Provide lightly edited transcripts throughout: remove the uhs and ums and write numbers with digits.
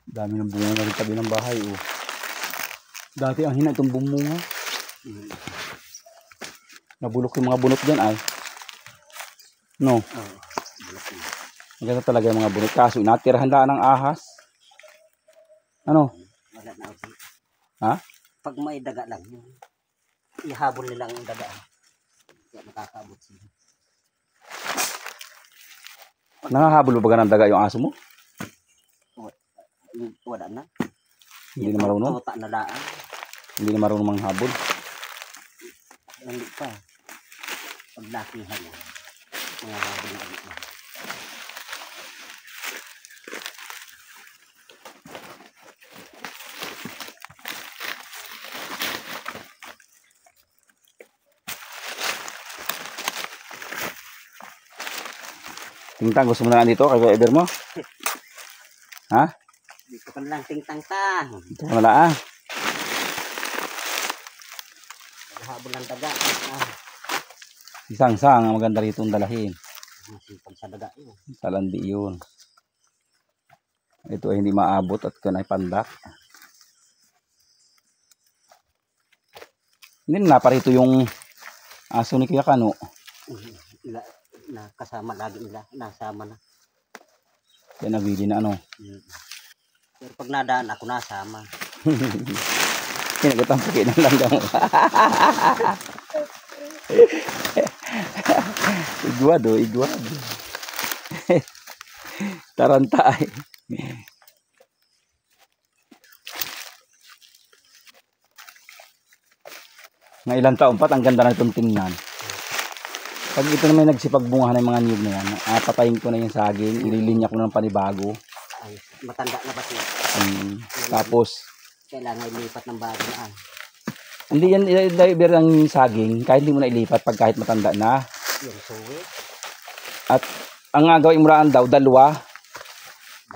Dami ng bunga na rin tabi ng bahay. Oh. Dati ang hina itong bumunga. Nabulok yung mga bunot dyan ay. No? Maganda talaga yung mga bunot. Kaso inatirahan lang ng ahas. Ano? Wala na ako. Ha? Pag may daga lang, ihabol nila ang daga. Kaya nakakabot sila. Nangahabol ba ng daga yung aso mo? Wala na. Hindi na marunong? Tuta na daan. Hindi na marunong manghabol? Hindi pa. Paglakihan na. Mga habol na ito. Tintang, gusto mo na dito kay Eber mo? Ha? Dito ka lang ting-tang-tang. Ito ka na ah. Habol ng daga. Isang-sang, maganda rito ang dalahin. Masipag sa daga yun. Sa landi yun. Ito ay hindi maabot at kanay pandak. Hindi na parito yung aso ni Kuya Kano. Kasama lagi nila. Nasama na. Kaya nabili na ano. Pero pag nadaan ako nasama. Kinagatang paki na lang daw. Igwado, igwado. Tarantay. Ng ilang taon pa, ang ganda na itong tingnan. Pag ito na may nagsipagbunga ng mga niyog na yan, patayin ko na yung saging, ililinya ko na ng panibago. Ay, matanda na ba siya? Tapos, kailangan ilipat ng bago na. hindi yan diver ng saging, kahit hindi mo na ilipat pag kahit matanda na. Yung suwi. At ang gagawin mo raan daw, dalawa.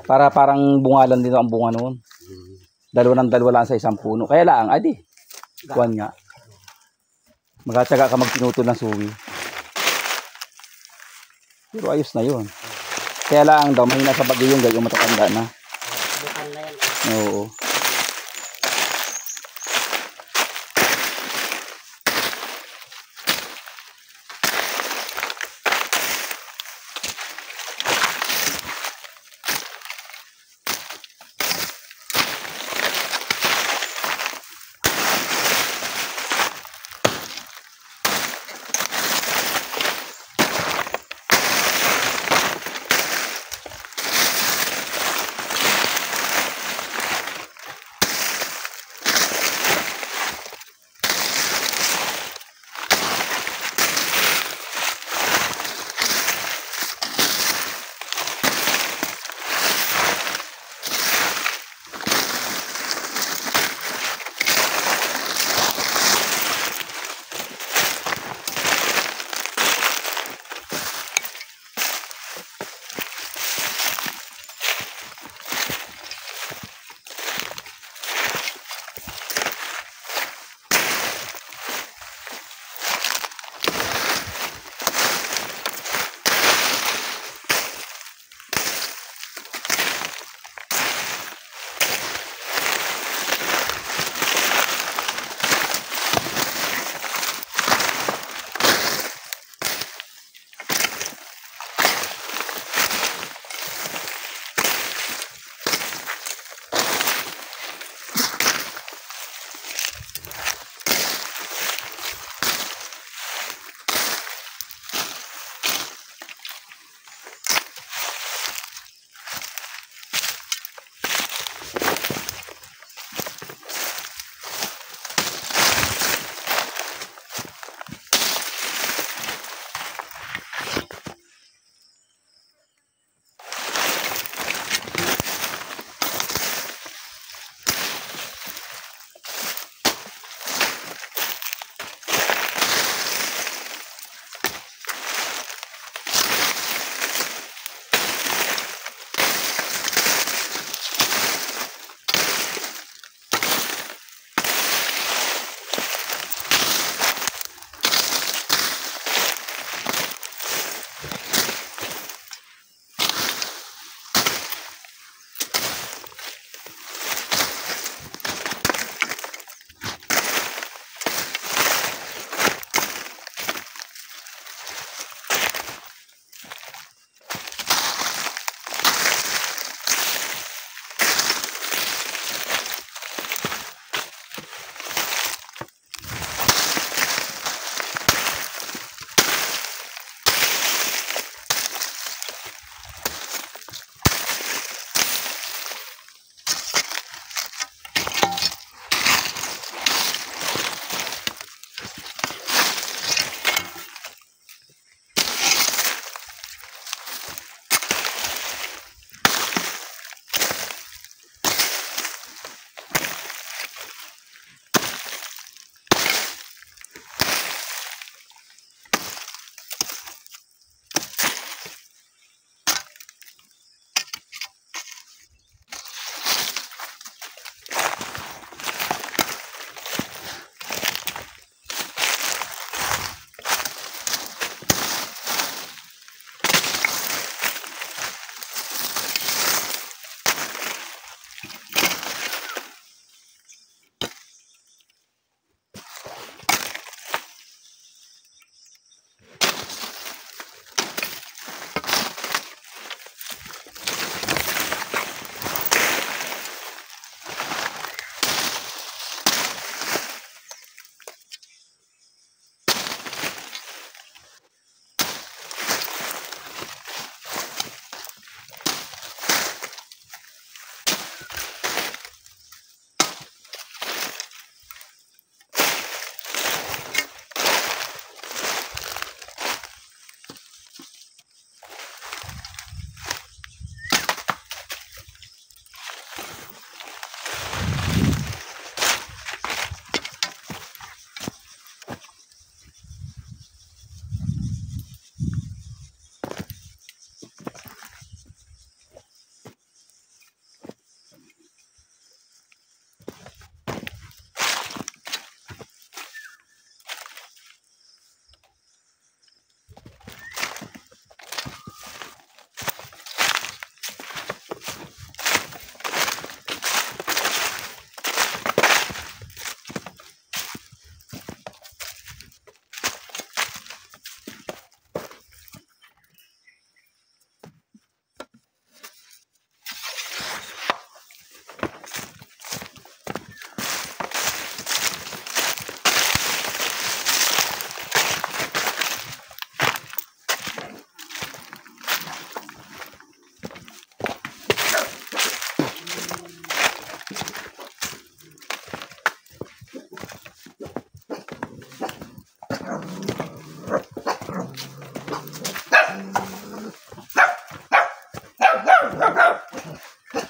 Para parang bungalan dito ang bunga noon. Dalawa ng dalawa lang sa isang puno. Kaya lang, adi. Kuwan nga. Magkatsaga ka magtinutol ng suwi. Pero ayos na yun. Kaya lang daw, mahina sa bagyo yung gayong matatanda na. Bukan na yan. Oo.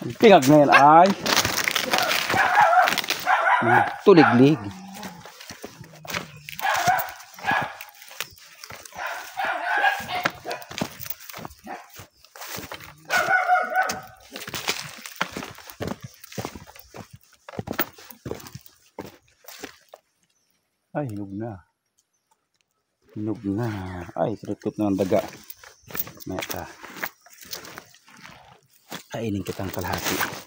Ang pingag na yan ay tuliglig. Ay, hinog na. Hinog na. Ay, fruit na ng daga. Meta. Kainin kitang kalahati.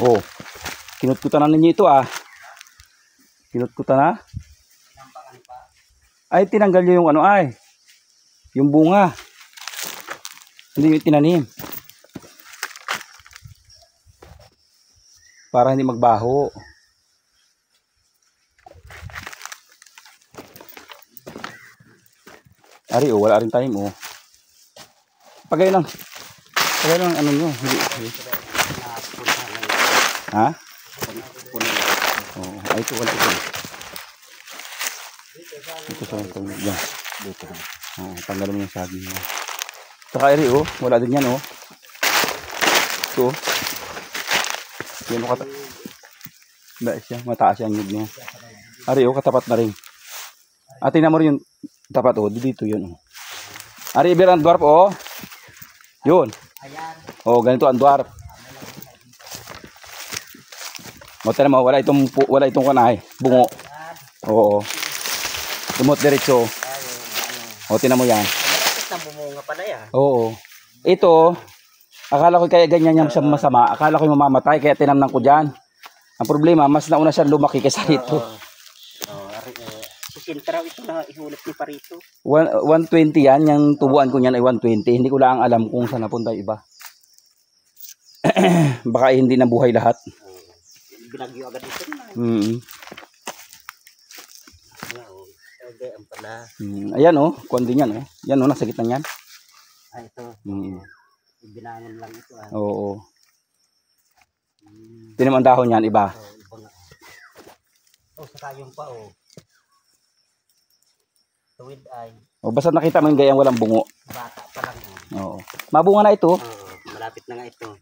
Oh, kinutkutan na ninyo ito ah. Kinutkutan na. Ay, tinanggal nyo yung ano ay. Yung bunga. Hindi yung tinanim. Para hindi magbaho. Ari oh, wala rin time oh. Pagay lang. Pagay lang ano nyo. Ha? Oh, ay ito wala ito. Ito sa ito. Yan. Dito. Oh, tanggalin mo yung saging mo. Saka eri oh, wala din yan oh. Ito. Yan oh, siya, mataas yung nyug niya. Ari oh, katapat na rin. At tingnan mo rin yung tapat oh, dito yun oh. Ari ibig ang dwarf oh. Yun. Oh, ganito ang dwarf. Mota na mo, wala itong kanay, bungo. Oo. Dumot diretso. O, tinan mo yan. Bumunga pala yan. Oo. Ito, akala ko kaya ganyan yan siya masama. Akala ko yung mamamatay, kaya tinamnan ko dyan. Ang problema, mas nauna siya lumaki kaysa rito. Sintraw ito na ihulit ni Parito. 120 yan, yung tubuan ko niyan ay 120. Hindi ko lang alam kung saan napunta iba. Baka hindi nabuhay lahat. Binagyo agad ito na. Ayan oh, kuwan din yan oh. Yan oh, nasa gitna yan. Ay ito. Binangon lang ito ah. Oo. Tinan mo ang dahon yan, iba. Oh, saka yung pa oh. Tuwid ay. Oh, basta nakita mo yung gayang walang bungo. Bata pa lang Oo. oh. Mabunga na ito. Malapit na nga ito.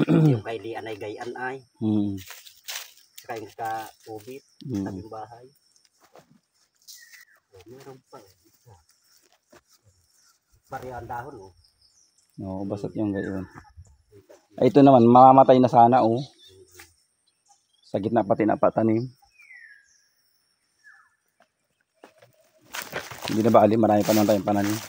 Yung kay Lian ay gayan ay. Saka yung ka-ubit, tabing bahay. Meron pa eh. Parihan dahon oh. Oo, basta't yung gayon. Ay, ito naman, mamamatay na sana oh. Sa gitna pati na patanim. Hindi na ba alim, marami pa naman tayong pananim.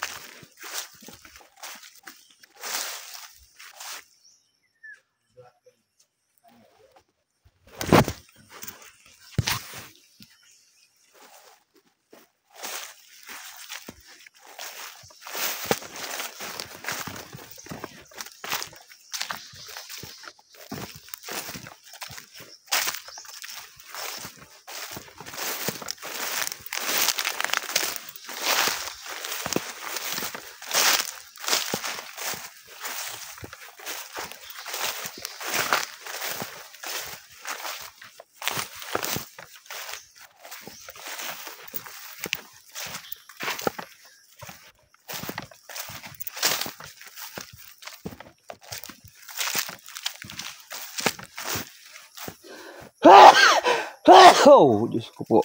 Oh, Diyos ko po.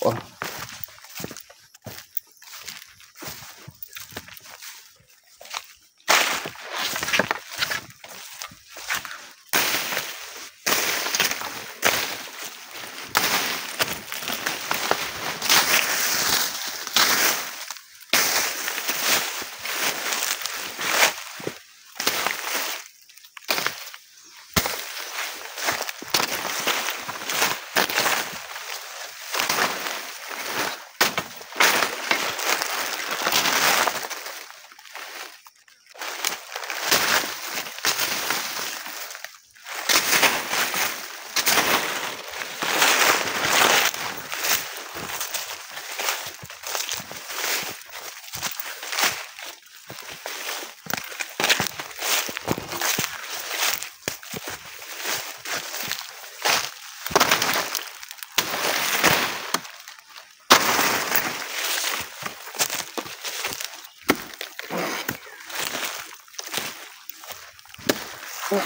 Hmm.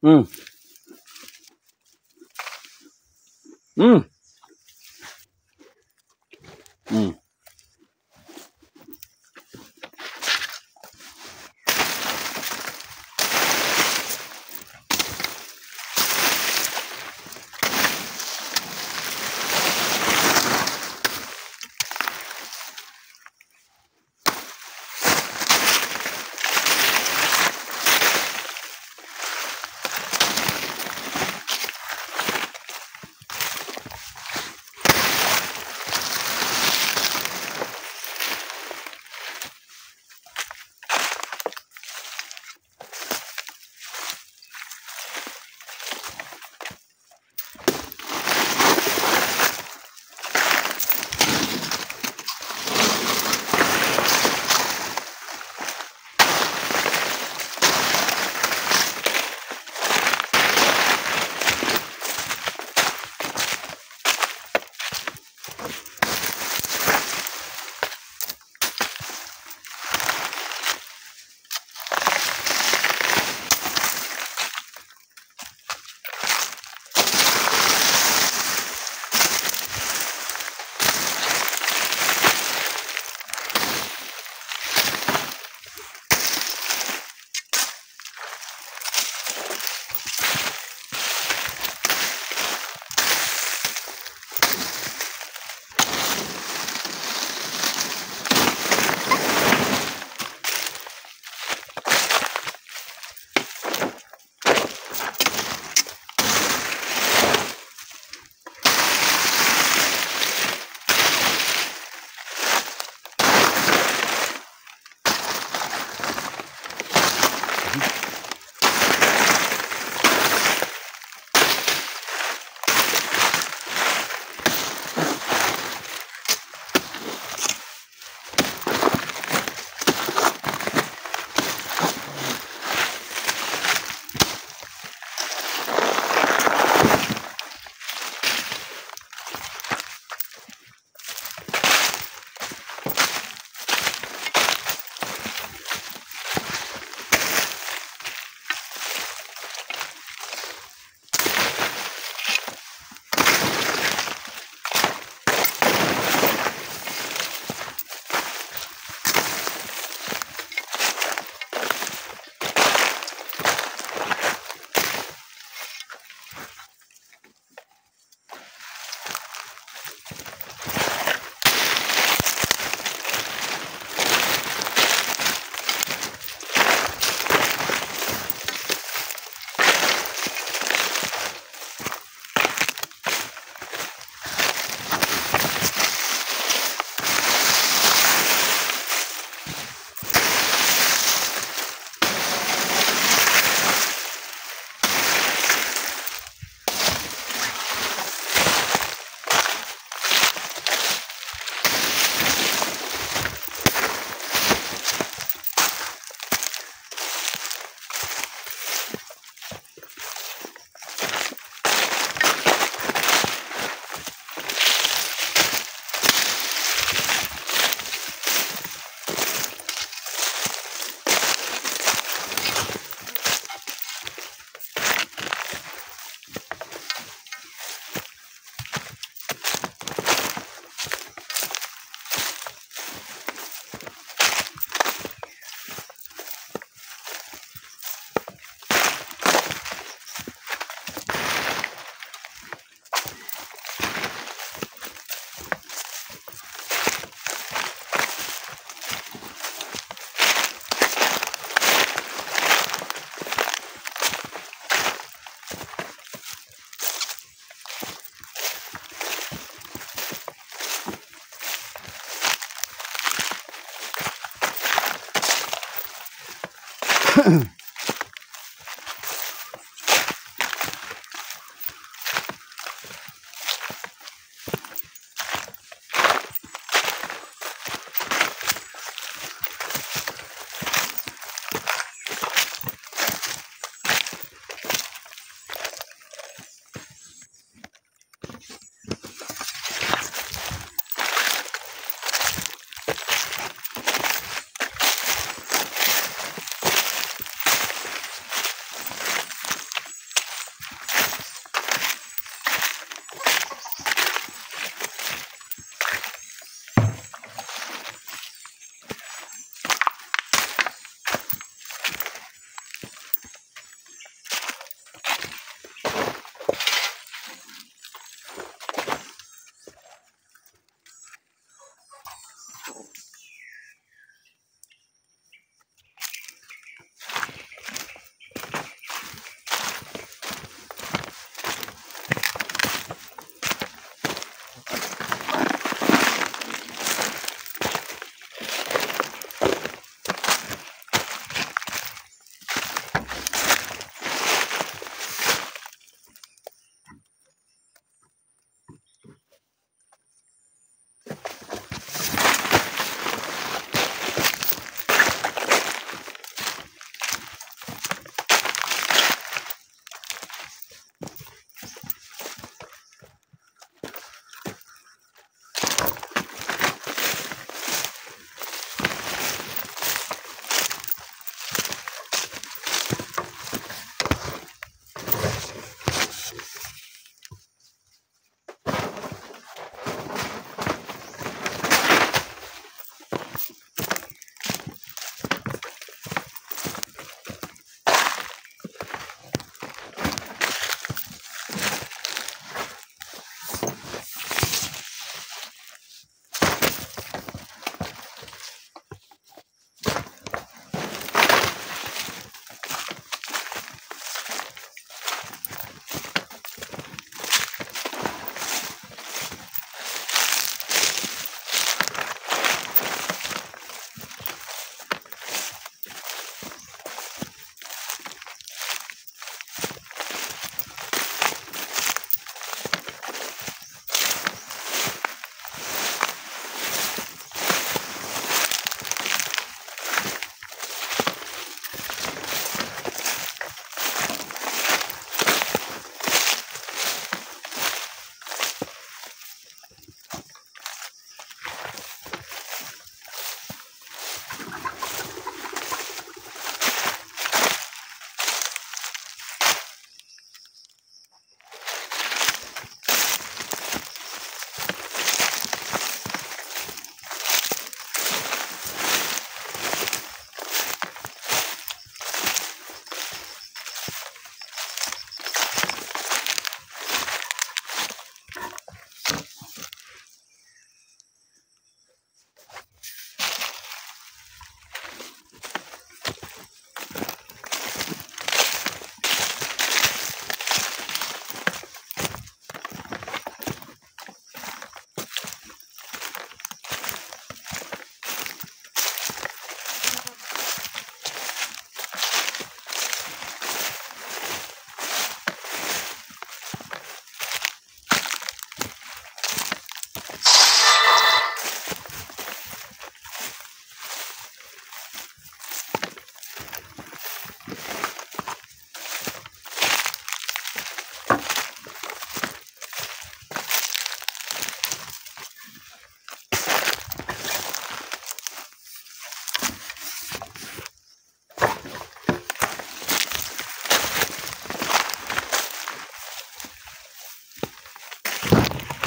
Hmm. Mm. Mm.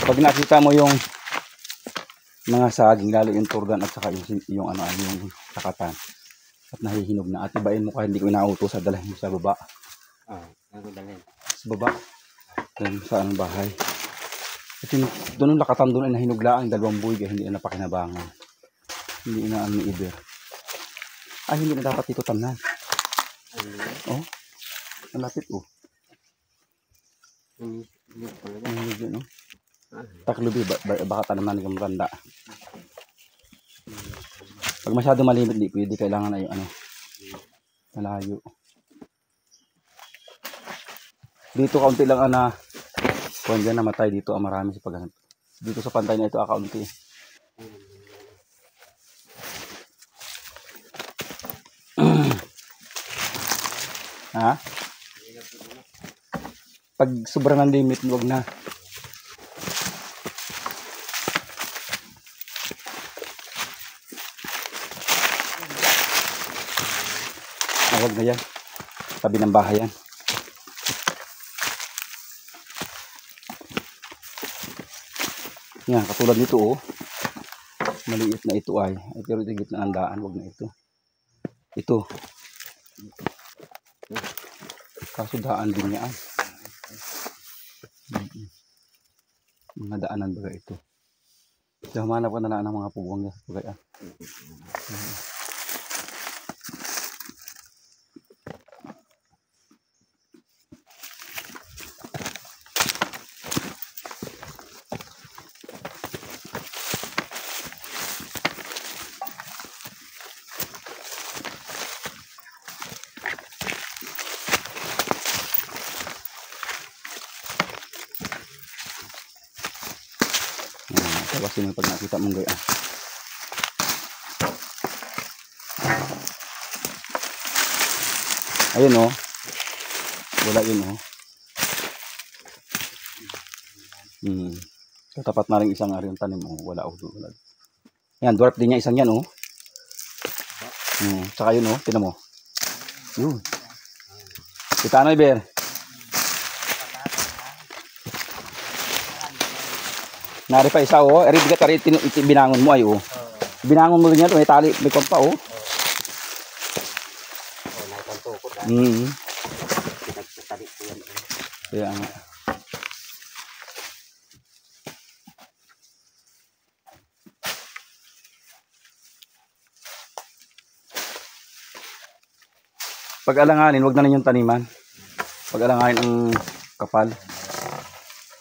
Pag nakita mo yung mga saging, lalo yung turdan at saka yung ano, yung sakatan at nahihinog na, at ibain mo kahit hindi ko inautos sa dalhin mo sa baba. Ako dalhin. Sa baba. Doon sa anong bahay. At yung doon yung lakatan doon ay nahinuglaan, 2 buhay kaya hindi na napakinabangan. Hindi na ano iber. Ay, hindi na dapat ito tamnan. Oh. Ang lapit oh. Ano? Taklubi, baka tanaman ng randa. Pag masyado malimit, di pwede, kailangan ay ano, malayo. Dito kaunti lang na kung dyan namatay, dito ang marami sa paghanap. Dito sa pantay na ito kaunti. Ha? Pag sobrang ng limit, huwag na. Huwag na yan. Tabi ng bahay yan. Yan, katulad nito oh. Maliit na ito ay pero ito gitna ng daan, huwag na ito. Ito. Kaso daan din yan. Mga daanan baga ito. So, humanap ka na lang ng mga pugwang niya. Baga, tawasin mo pag nakita mong gaya. Ayun oh. Wala yun oh. So, tapat na rin isang ari yung tanim oh. Wala oh. Wala. Yan, dwarf din niya isang yan oh. Tsaka yun oh. Tinan mo. Yun. Kita ano Iber? Nari pa isa oh, eri bigat eri binangon mo ay oh. Binangon mo din yan, may tali, may kompa oh. Naikontukot ah. Pinagtutali ko yan. Kaya nga. Pag alanganin, wag na ninyong taniman. Pag alanganin ang kapal.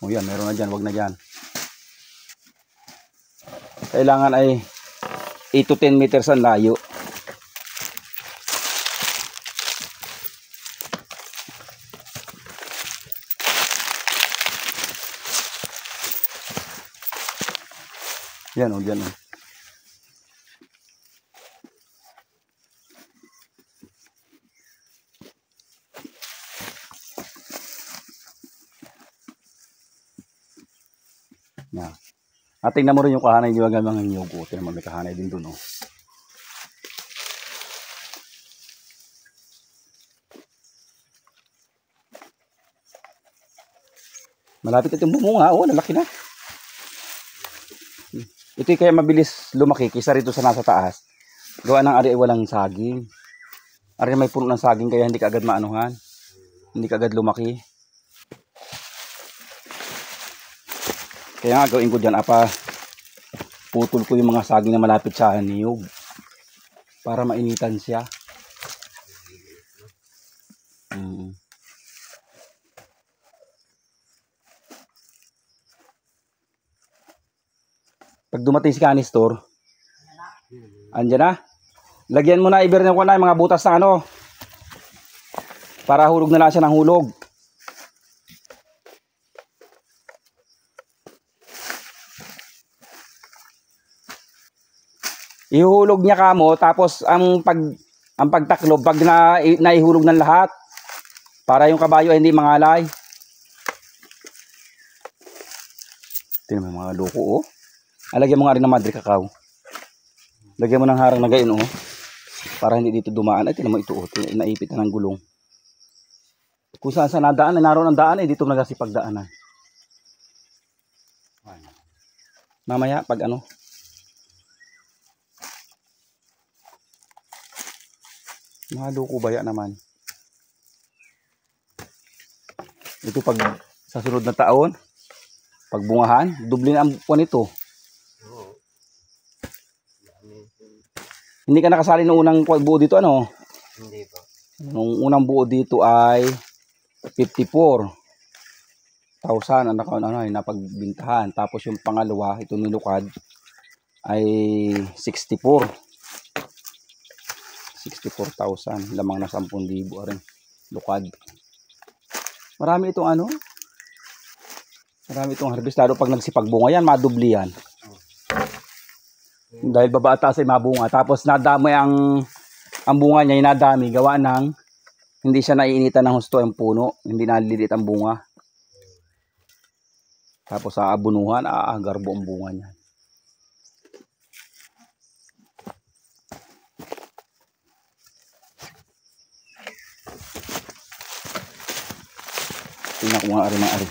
O yan, meron na dyan, wag na dyan. Kailangan ay 8 to 10 meters ang layo. Yan o, dyan o. Yan. At tingnan mo rin yung kahanay yung mga niyog. Tingnan mo, may kahanay din dun. Oh. Malapit itong bumunga. Oh, lalaki na. Ito kaya mabilis lumaki kaysa rito sa nasa taas. Gawa ng ari ay walang saging. Ari may puno ng saging kaya hindi kaagad maanuhan. Hindi kaagad lumaki. Kaya nga gawin ko dyan, putol ko yung mga saging na malapit sa niyog para mainitan siya. Pag dumating si canister, andyan na. Lagyan mo na Iber na yung mga butas na ano para hulog na lang siya ng hulog. Ihulog niya kamo tapos ang pagtaklob pag naihulog ng lahat para yung kabayo ay hindi mangalay. Tingnan mo mga loko oh. Alagyan mo nga rin ng madre kakao. Lagyan mo ng harang na gayon oh. Para hindi dito dumaan. Ay tingnan mo ito oh. Naipit na ng gulong. Kung saan nadaan ay naroon ang daan ay dito nagasipagdaanan. Mamaya pag ano. Maluko baya naman. Ito pag sa sunod na taon, pagbungahan, doble na ang puwan ito. Oo. Hindi ka nakasali nung unang buo dito, ano? Hindi po. Nung unang buo dito ay 54,000 ang napagbintahan. Tapos yung pangalawa, ito nilukad, ay 64,000. Lamang na 10,000 rin. Lukad. Marami itong ano? Marami itong harvest. Lalo pag nagsipagbunga yan, madubli yan. Dahil baba at taas ay mabunga. Tapos nadamay ang bunga niya, nadami. Gawa ng hindi siya naiinitan ng husto ang puno. Hindi naliliit ang bunga. Tapos sa abunuhan, garbo ang bunga niya. Tingnan ko nga ari ng ari.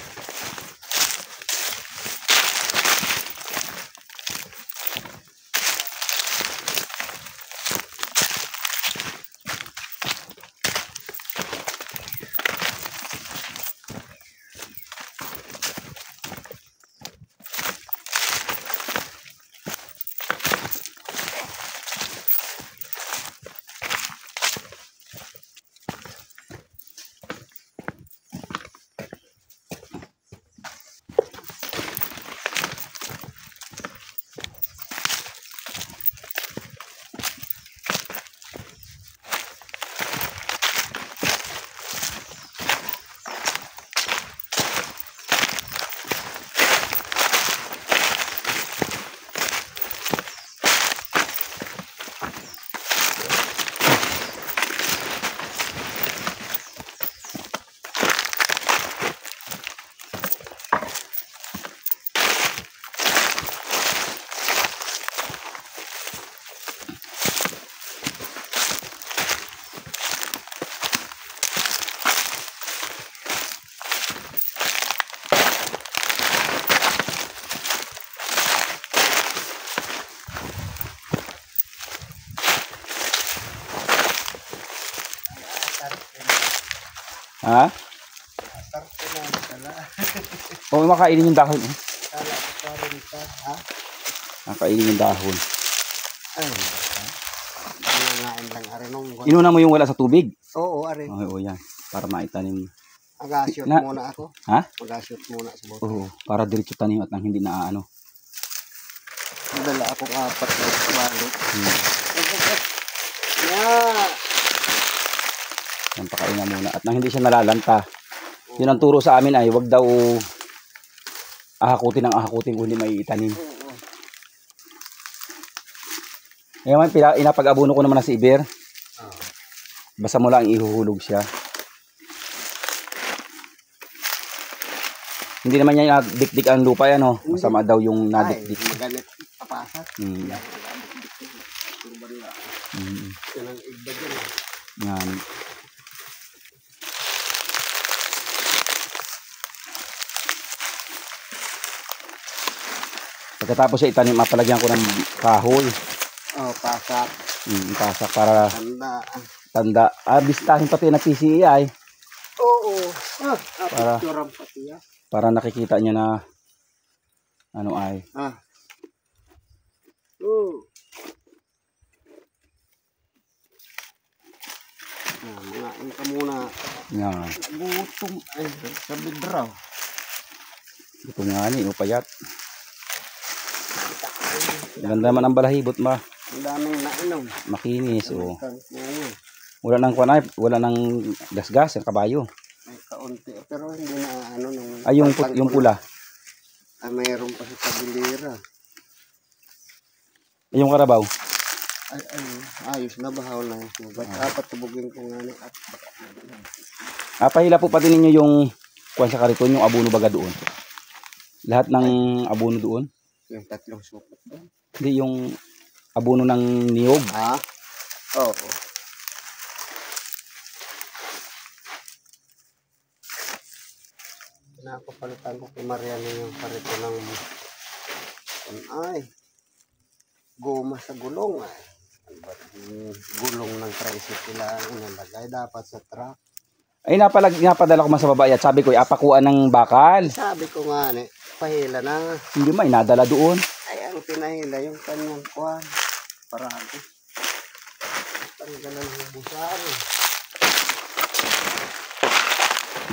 Ha? O makainin yung dahon. Makainin yung dahon. Inuna mo yung wala sa tubig? Oo, ari. Oo, yan. Para maitanim. Mag-shoot muna ako. Ha? Mag-shoot muna sa bote. Oo, para diretso tanim at nang hindi na ano. Dala akong 4 na balot. Yeah. Yan, pakain na muna. At nang hindi siya nalalanta. Yun ang turo sa amin ay wag daw ahakutin kung hindi may itanim. Ngayon, inapag-abuno ko naman na si Iber. Basta mo lang ihuhulog siya. Hindi naman niya nadikdik ang lupa yan, oh. Masama daw yung nadikdik. Ay, ganit papasa. Yan ang igba dyan. Yan. Pagkatapos siya itanim, mapalagyan ko ng kahoy. Oh, pasak. Pasak para Tanda. Bistahin pati na PCI. Oo. Para pati ya. Para nakikita niya na ano ay. Manain ka muna. Yan. Gutom. Ay, sabi draw. Ito nga ni, upayat. Ganda naman ang balahibot ma. Ang daming nainom. Makinis, oh. Wala nang kwanay, wala nang gasgas, ang kabayo. May kaunti, pero hindi na ano nung... Ay, yung pula. Mayroon pa sa tabilira. Yung karabaw. Ay, ayos na bahaw na yung sugat. Apat tubugin ko nga ni at baka. Pahila po pati ninyo yung kwan sa kariton, yung abono baga doon. Lahat ng abono doon. Yung 3 sukat doon. Hindi, yung abono ng niyog. Oo. Napapalitan ko kay Mariano yung karito ng ay goma sa gulong ay. Ano ba yung gulong ng tricycle lang inalagay dapat sa truck. Ay, napadala ko man sa babae at sabi ko, apakuan ng bakal. Sabi ko nga pahila na. Hindi man, inadala doon. Ay, ang pinahila yung kanyang kuwan. Parado. Tanggalan ng bubusan.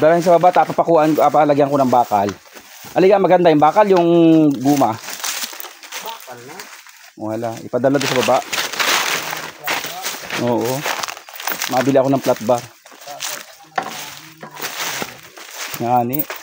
Dalahin sa baba, papakuan, apalagyan ko ng bakal. Aliga, maganda yung bakal, yung guma. Bakal na. Wala, ipadala doon sa baba. Oo. Mabili ako ng flat bar. Ngani.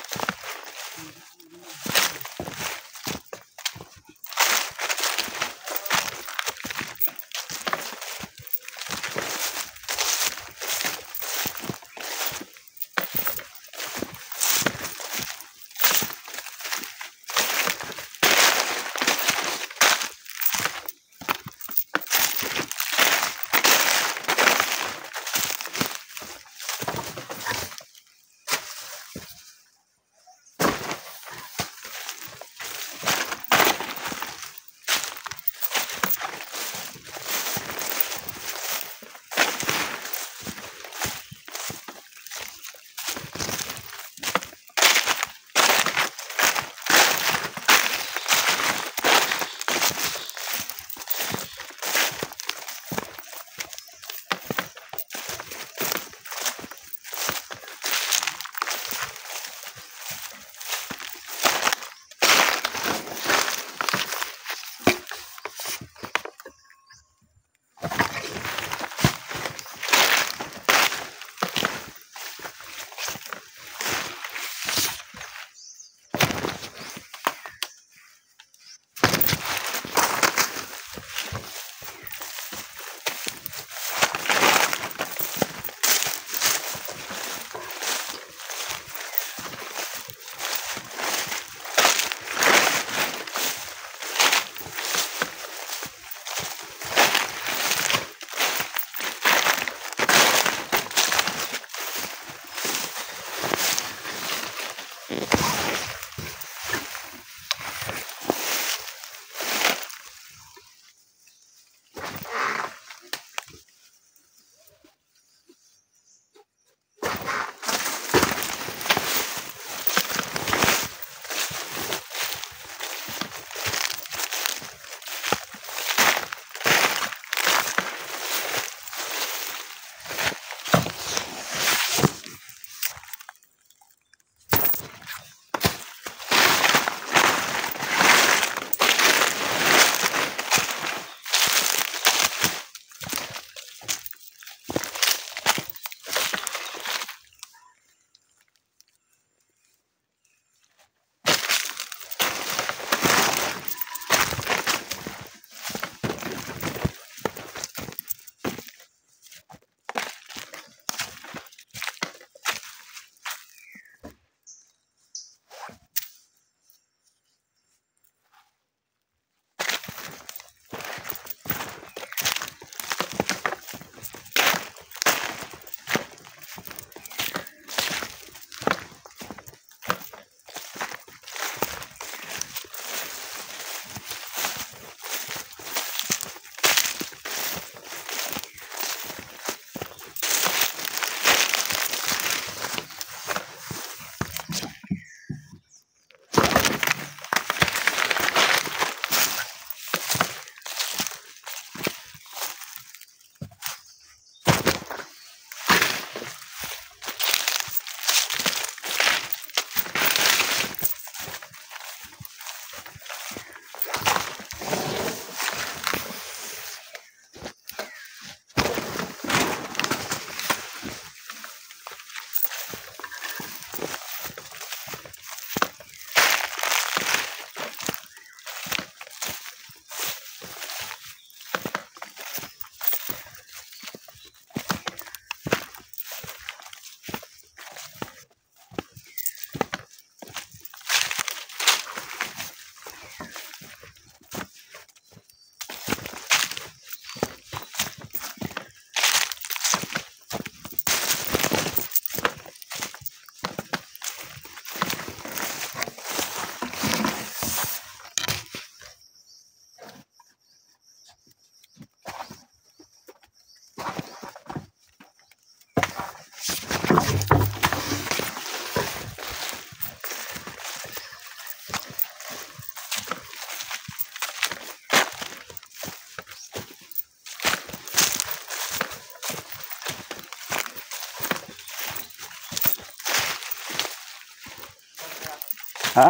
Ha?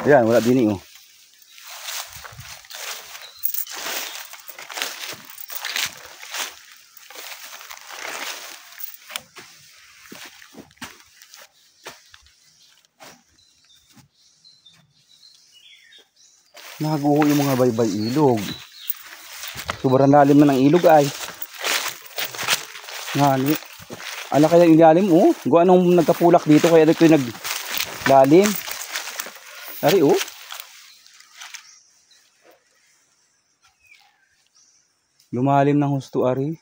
Ayan, wala din eh, oh. Naguho yung mga baybay ilog. Sobrang lalim na ng ilog ay. Ngani. Ala kaya yung lalim, oh. Kung anong nagkapulak dito kaya dito yung naglalim. Ari, oh. Lumalim ng husto, ari.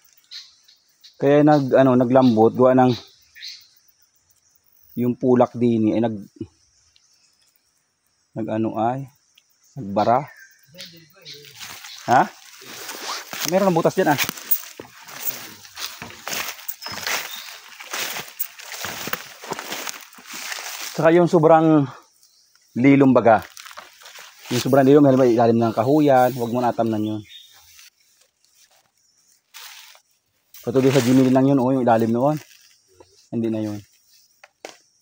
Kaya naglambot gawa ng yung pulak din ay nagbara. Ha? Meron ng butas diyan ah. Saka yung sobrang lilom baga. Yung sobrang lilom, may ilalim ng kahuyan, huwag mo natamnan yun. Patuloy sa Jimmy lang yun, yung ilalim noon. Hindi na yun.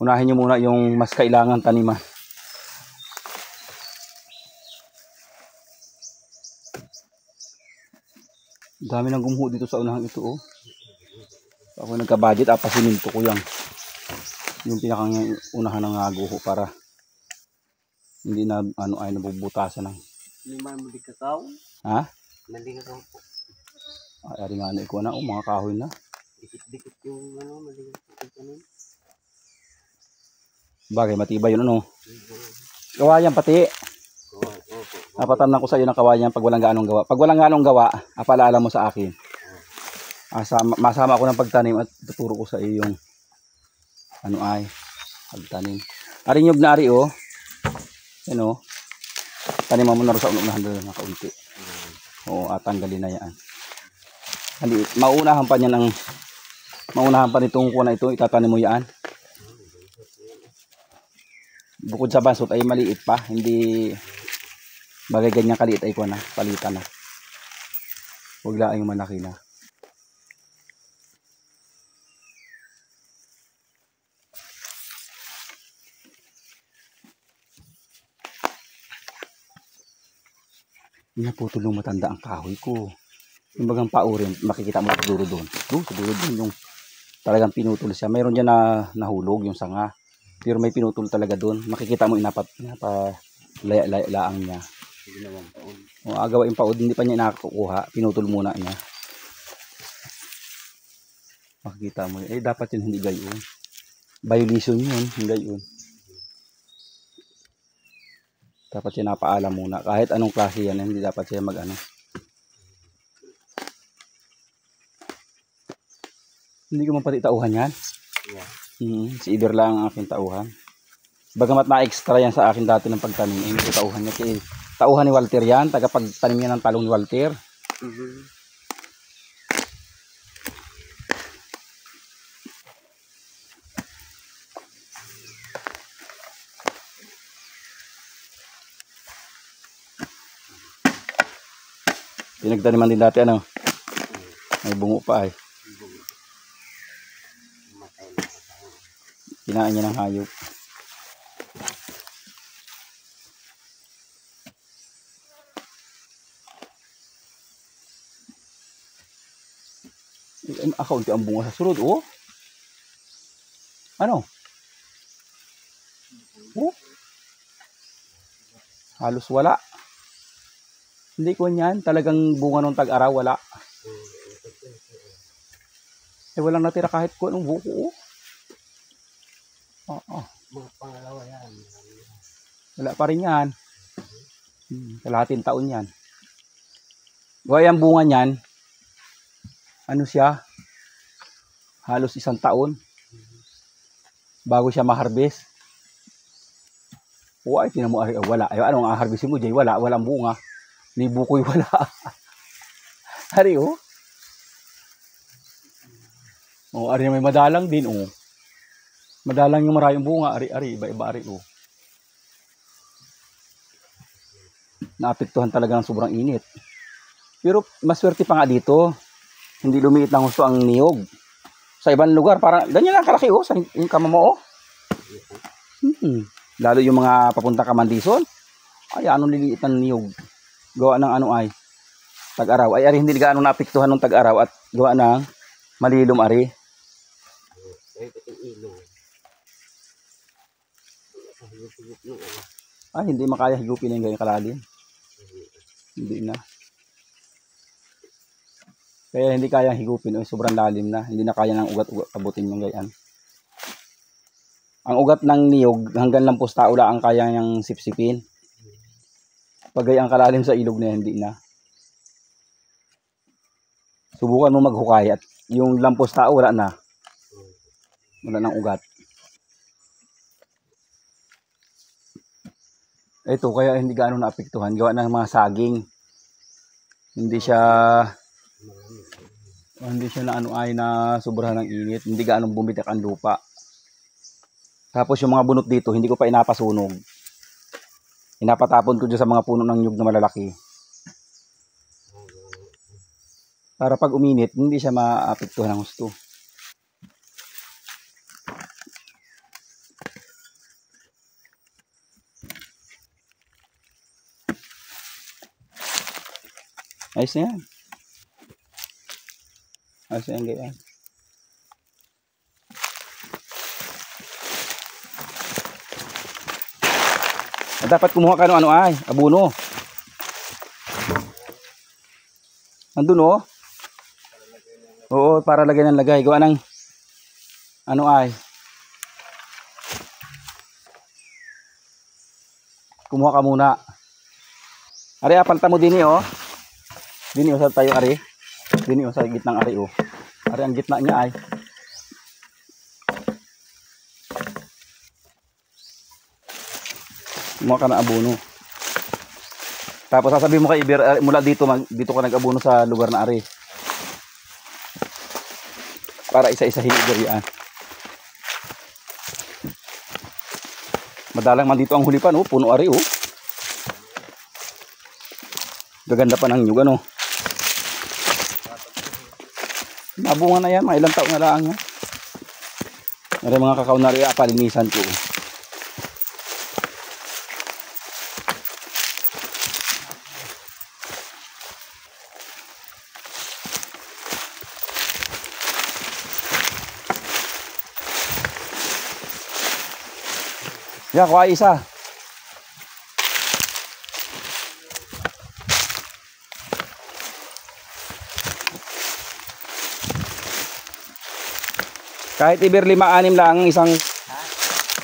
Unahin nyo muna yung mas kailangan taniman. Dami nang gumuho dito sa unahan ito, oh. Ako nagka-budget, apasiminto ko yung pinakang unahan ng guho para hindi na ay nabubutasan ng. Lima mo di kakaw? Ha? Mali kakaw po. Ay, ari nga na ikaw na, mga kahoy na. Dikit-dikit yung mali kakaw. Bagay, matibay yun, ano. Kawayan pati. Napatanan ko sa iyo ng kawayan pag walang gaanong gawa. Pag walang gaanong gawa, apalaala mo sa akin. Masama ako ng pagtanim at tuturo ko sa iyo yung pagtanim. Ari nyog na ari, oh. Yan, oh. Taniman mo na rin sa unahan doon na kaunti. Oo, tanggalin na yan. Maunahan pa nitong kuha na ito, itatanim mo yan. Bukod sa basot ay maliit pa, hindi bagay ganyan kaliit ay kuha na, palitan na. Huwag lang yung malaki na. Hindi na po tulong matanda ang kahoy ko. Yung bagang paurin, makikita mo sa dulo doon. Sa dulo doon yung talagang pinutol siya. Mayroon dyan na nahulog yung sanga. Pero may pinutol talaga doon. Makikita mo laang niya. O agawain paod, hindi pa niya nakakuha. Pinutol muna niya. Makikita mo. Dapat yun hindi gayon. Violation yun, hindi gayon. Dapat siya napaalam muna. Kahit anong klase yan, hindi dapat siya Hindi ko man pati tauhan yan. Yeah. Si Iber lang ang aking tauhan. Bagamat na-extra yan sa akin dati ng pagtanim. Hindi ko tauhan niya. Kasi tauhan ni Walter yan. Tagapagtanim yan ng talong ni Walter. Pinagtaniman din dati may bungo pa ay. Kinain niya ng hayop. Akaunti ang bunga sa surod, oh. Ano? Oh. Halos wala. Hindi ko niyan, talagang bunga nung tag-araw, wala. Walang natira kahit ko anong buko, oh. Mga pangalawa yan. Wala pa rin yan. Kalahating taon yan. Gaya ang bunga niyan, siya? Halos 1 taon bago siya ma-harvest. Tinan mo, wala. Anong harvestin mo, Jay? Walang bunga. Ni bukoy wala. Ari, oh. Ari may madalang din, oh. Madalang yung maraming bunga, ari, iba-iba, ari, oh. Naapektuhan talaga ng sobrang init. Pero maswerte pa nga dito. Hindi lumiit ng husto ang niyog. Sa ibang lugar, parang ganyan lang kalaki, oh. Sa yung kama mo, oh. Lalo yung mga papunta Kamandison. Ay, anong liliit ng niyog. Gawa ng ano ay, tag-araw. Ay, ari hindi gaano naapektuhan ng tag-araw at gawa ng malilom ari. Ay, itong ilong. Higop-higop nung ano. Ay, hindi makaya higupin yung ganyang kalalim. Hindi na. Kaya hindi kaya higupin. Ay, sobrang lalim na. Hindi na kaya ng ugat-ugat abutin yung ganyan. Ang ugat ng niyog hanggang lampos tao lang ang kaya niyang sipsipin. Pag ang kalalim sa ilog na hindi na. Subukan mo maghukay at yung lampos tao wala na. Wala ng ugat. Ito kaya hindi gaano naapektuhan. Gawa ng mga saging. Hindi siya na ano ay na sobrahan ng init. Hindi gaano bumitak ang lupa. Tapos yung mga bunot dito, hindi ko pa inapasunog. Inapatapon ko dyan sa mga puno ng nyug na malalaki. Para pag uminit, hindi siya maapektuhan ng husto. Ayos na yan. Ayos na yan ganyan. Dapat kumuha ka ng ano ay, abono. Andun oh. Oo, para lagay ng lagay. Gawa ng ano ay. Kumuha ka muna. Ari, apalta mo din oh. Dini oh sa tayo ari. Dini oh sa gitnang ari oh. Ari ang gitna niya ay. Kumuha ka ng abono. Tapos sasabihin mo kay Iber, mula dito dito ka nag-abono sa lugar na ari. Para isa-isahin Iber yan. Madalang man dito ang hulipan oh, puno ari oh. Gaganda pa ng nyug ano. Nabunga na yan, mga ilang taon na lang yan. May mga kakao na rin, palinisan ko. Yan, kuha isa. Kahit Iber 5-6 lang ang isang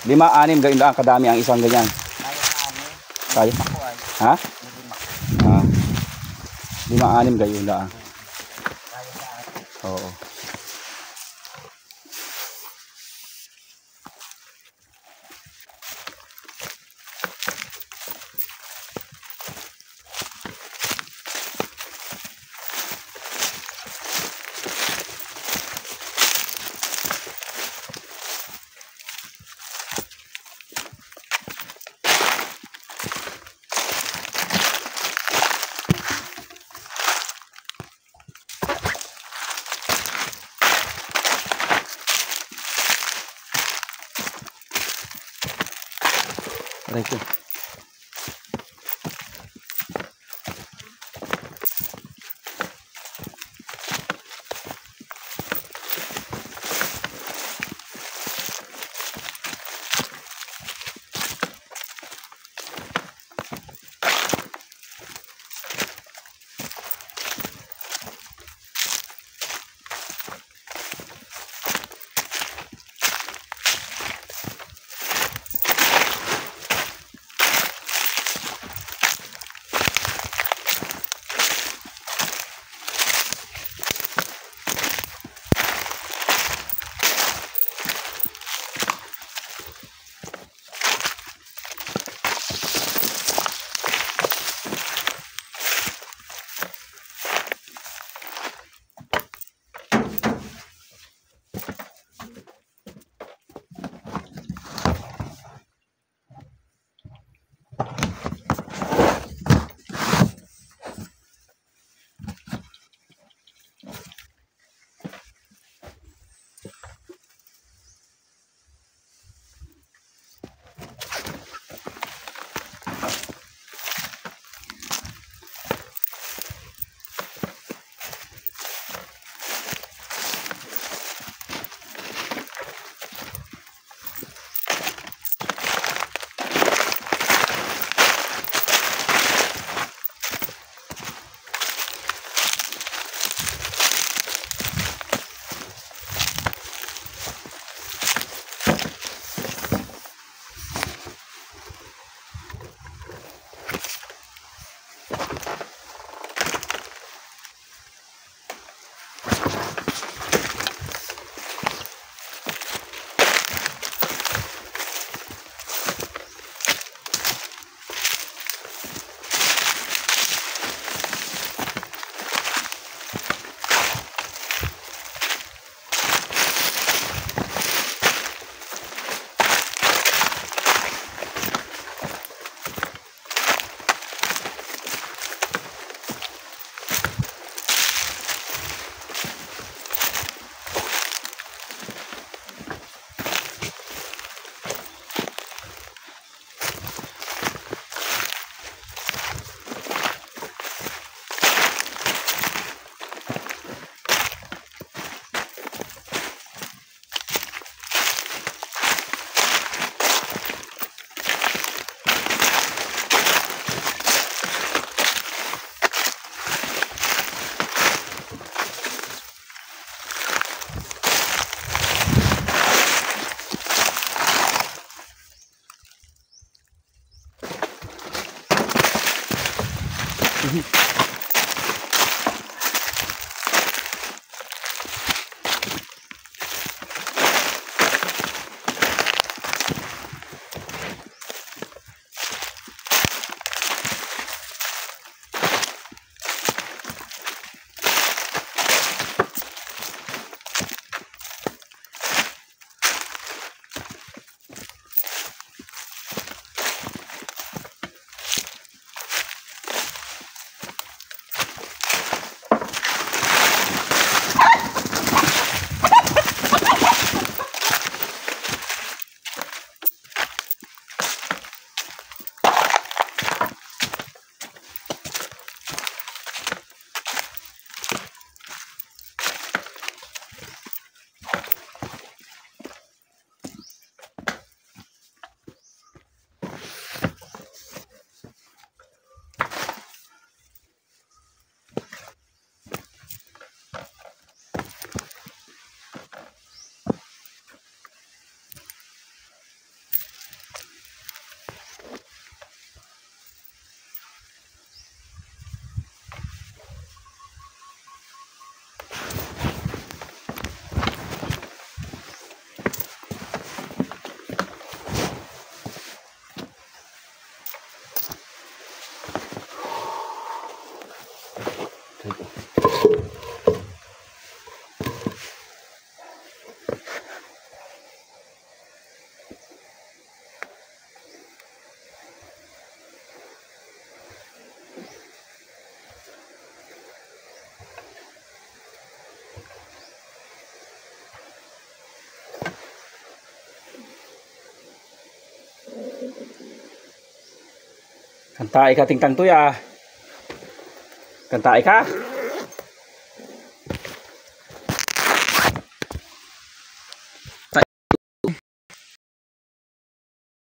5-6 ganyan lang kadami ang isang ganyan. Kaya? Ha? Ah. 5-6 ganyan lang. Oo. Aray ko. Kantae ka tingtang tuya. Kantae ka.